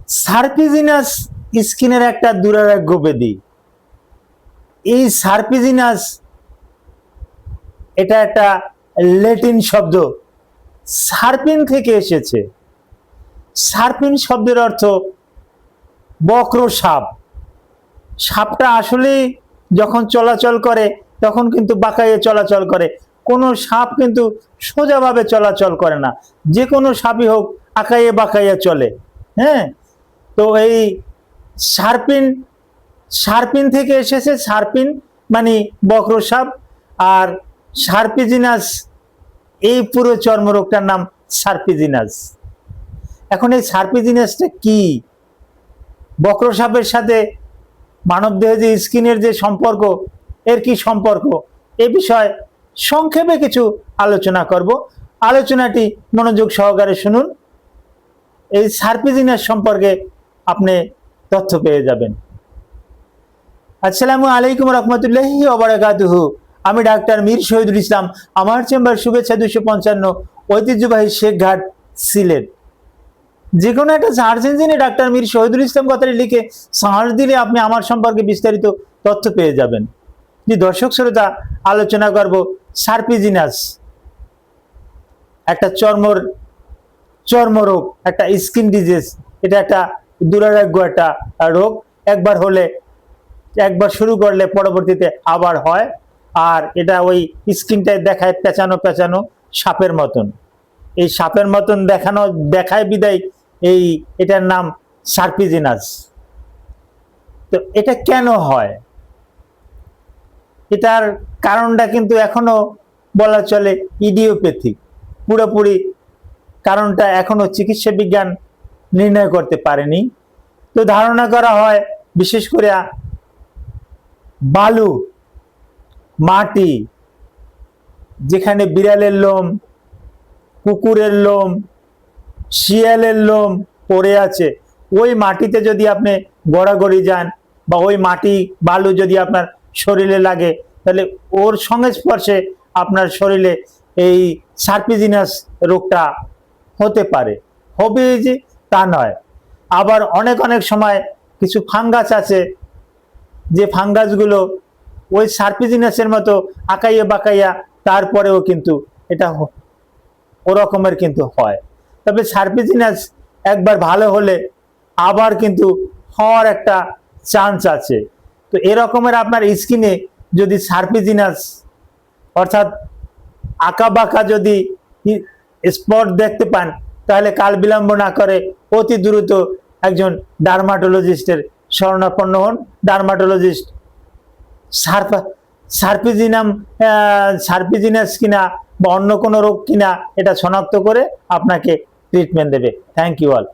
সার্পিজিনাস স্কিনের একটা দুরারোগ্য ব্যাধি। এই সার্পিজিনাস এটা একটা ল্যাটিন শব্দ, সার্পিন থেকে এসেছে। সার্পিন শব্দের অর্থ বক্র সাপ। সাপটা আসলেই যখন চলাচল করে তখন কিন্তু বাঁকাইয়ে চলাচল করে, কোনো সাপ কিন্তু সোজাভাবে চলাচল করে না, যে কোনো সাপই হোক আঁকাইয়ে বাঁকাইয়ে চলে। হ্যাঁ, তো এই সার্পিন, সার্পিন থেকে এসেছে। সার্পিন মানে বক্র সাপ, আর সার্পিজিনাস এই পুরো চর্মরোগটার নাম সার্পিজিনাস। এখন এই সার্পিজিনাসটা কি, বক্র সাপের সাথে মানবদেহে যে স্কিনের যে সম্পর্ক, এর কি সম্পর্ক, এ বিষয়ে সংক্ষেপে কিছু আলোচনা করব। আলোচনাটি মনোযোগ সহকারে শুনুন, এই সার্পিজিনাস সম্পর্কে আপনি তথ্য পেয়ে যাবেন। আসসালামু আলাইকুম রহমতুল্লাহি ওয়া বারাকাতুহু। আমি ডাক্তার মীর শহীদুল ইসলাম, আমার চেম্বার শুভেচ্ছা 255, ঐতিহ্যবাহী শেখঘাট, সিলেট। যে কোনো একটা সার্চ ইঞ্জিনে ডাক্তার মীর শহীদুল ইসলাম কথাটি লিখে সার্চ দিলে আপনি আমার সম্পর্কে বিস্তারিত তথ্য পেয়ে যাবেন। যে দর্শক শ্রোতা, আলোচনা করব সার্পিজিনাস, একটা চর্মরোগ, একটা স্কিন ডিজিজ। এটা একটা দুরারোগ্য একটা রোগ। একবার শুরু করলে পরবর্তীতে আবার হয়, আর এটা ওই স্কিনটায় দেখায় পেঁচানো পেঁচানো সাপের মতন। এই সাপের মতন দেখায় বিদায় এটার নাম সার্পিজিনাস। তো এটা কেন হয়, এটার কারণটা কিন্তু এখনো বলা চলে ইডিওপ্যাথিক। পুরোপুরি কারণটা এখনো চিকিৎসা বিজ্ঞান নির্ণয় করতে পারেনি। তো ধারণা করা হয় বিশেষ করে বালু, মাটি, যেখানে বিড়ালের লোম, কুকুরের লোম, শিয়ালের লোম পড়ে আছে, ওই মাটিতে যদি আপনি গড়াগড়ি যান বা ওই মাটি বালু যদি আপনার শরীরে লাগে, তাহলে ওর সংস্পর্শে আপনার শরীরে এই সার্পিজিনাস রোগটা হতে পারে। হবে যে তা নয়। আবার অনেক সময় কিছু ফাঙ্গাস আছে, যে ফাঙ্গাসগুলো ওই সার্পিজিনাসের মতো আঁকাইয়া বাঁকাইয়া তারপরেও কিন্তু এটা ওরকমের কিন্তু হয়। তবে সার্পিজিনাস একবার ভালো হলে আবার কিন্তু হওয়ার একটা চান্স আছে। তো এরকমের আপনার স্কিনে যদি সার্পিজিনাস অর্থাৎ আঁকা বাঁকা যদি স্পট দেখতে পান, তাহলে কাল বিলম্ব না করে অতি দ্রুত একজন ডার্মাটোলজিস্টের শরণাপন্ন হন। ডার্মাটোলজিস্ট সার্পিজিনাস কিনা বা অন্য কোনো রোগ কিনা এটা শনাক্ত করে আপনাকে ট্রিটমেন্ট দেবে। Thank you all.